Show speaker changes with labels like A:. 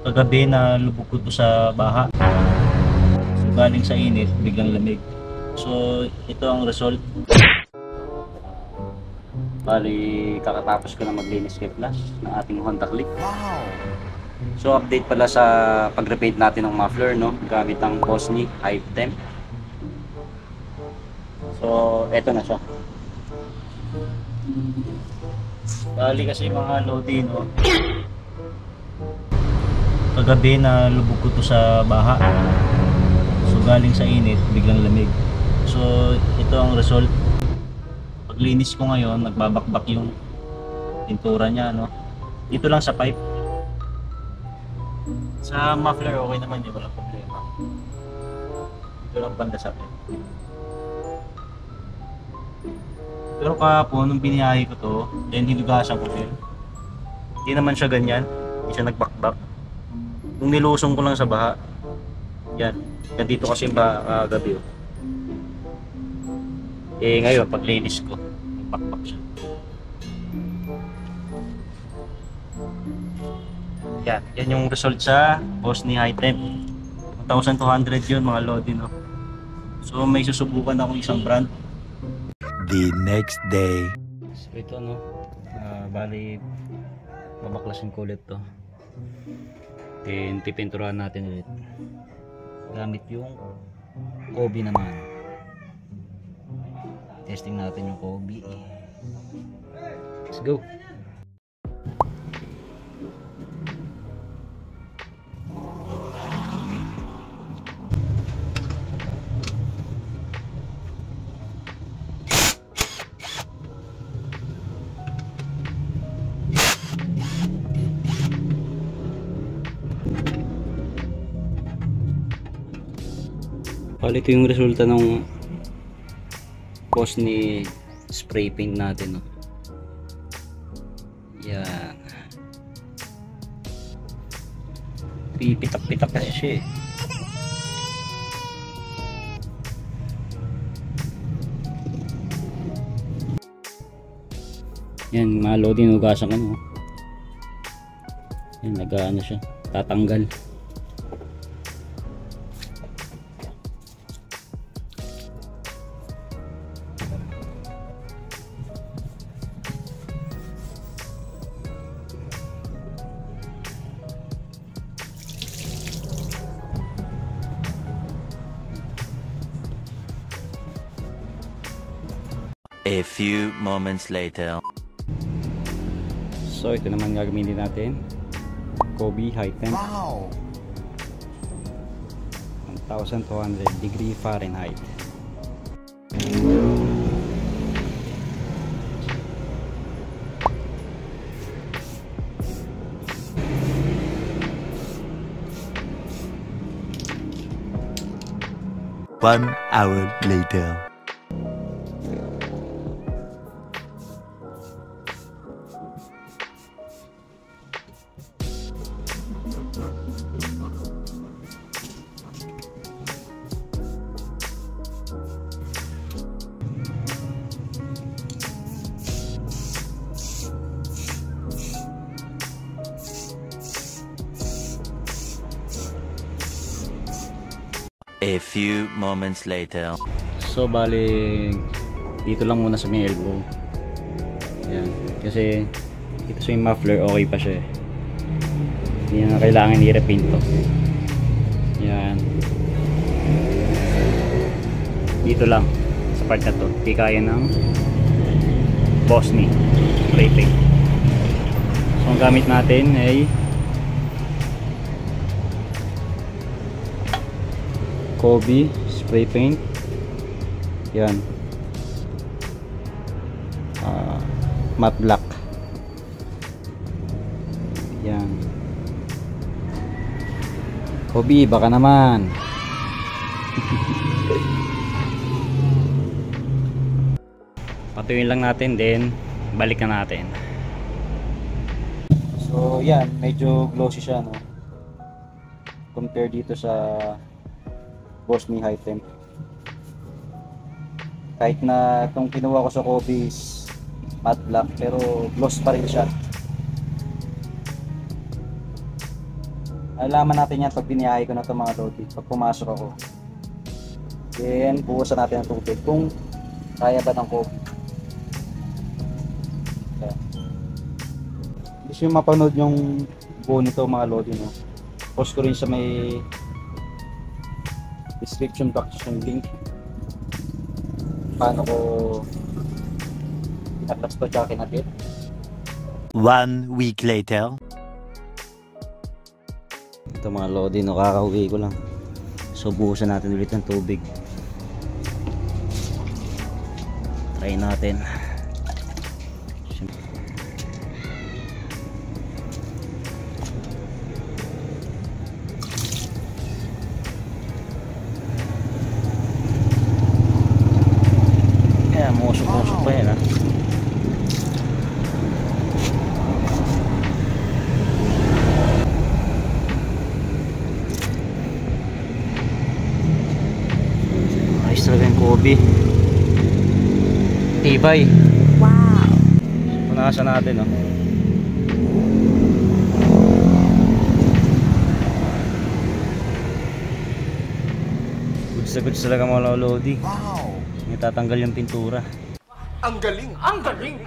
A: Kagabi na lubog ko to sa baha. So galing sa init, biglang lamig. So ito ang result. Bali, kakatapos ko na maglinis kay Flash ng ating Honda Click. So update pala sa pag-repaint natin ng muffler, no? Gamit ang Bosney High Temp. So eto na siya. Bali kasi mga Lodi, no? Kagabi na lubog ko to sa baha. So galing sa init, biglang lamig. So ito ang result. Paglinis ko ngayon, nagbabakbak yung pintura niya, no? Dito lang sa pipe. Sa muffler okay naman yun, walang problema. Dito lang banda sa pipe. Pero kahapon, nung biniyahe ko to, then hinugasan ko din. Hindi naman siya ganyan, hindi siya nagbakbak. Nung nilusong ko lang sa baha, yan, nandito kasi ba gabi. Eh ngayon, paglinis ko, bakbak siya. Yan yung result sa Bosney High Temp. 1,200 yun mga Lodi, no? So may susubukan akong isang brand.
B: The next day.
A: So ito, no? Bali, babaklasin ko ulit to. Then pipinturahan natin ulit. Gamit yung Kobe naman. Testing natin yung Kobe. Let's go. Bali, ito yung resulta ng Bosney spray paint natin, no? Yan. Pipitak-pitak kasi siya, eh. Yan, mga Lodi, nugasan ka, no? Yan, nag-ano siya, tatanggal.
B: A few moments later.
A: So ito naman gagamitin natin, Kobe High Temp.
B: Wow!
A: 1,200 degree Fahrenheit.
B: One hour later. A few moments later.
A: So bali, dito lang muna sa may elbow. Yan. Kasi ito sa yung muffler, okay pa siya, eh. Hindi na kailangan i-repaint to. Yan. Dito lang sa part na to, di kaya ng Bosney spray paint. So ang gamit natin ay Kobe spray paint. Yan, matte black. Yan, Kobe, baka naman. Patuyuin lang natin, then balik na natin. So yan, medyo glossy siya, no? Compare dito sa Bosney High Temp. Kahit na itong kinuha ko sa Kobe is matte black, pero gloss pa rin siya.
C: Alaman natin yan pag biniyahe ko na ito mga lodi. Pag pumasok ako. Then, buhusan natin ang tubig kung kaya ba ng coffee. Ayan. Gusto nyo mapanood yung buo nito mga lodi, no? Post ko rin sa may description box yung link. Paano ko at to tsaka kinakit.
B: 1 week later.
A: Ito mga lodi, no, kakauwi ko lang. So buhusan natin ulit ng tubig. Try natin. Kaya musok-musok pa yan, ha. Ayos talaga yung Kobe. Tibay.
D: Wow.
A: Punasan natin, oh. Goods na goods talaga mga lodi.
E: Wow!
A: May tatanggal yung pintura.
E: Ang galing! Ang galing!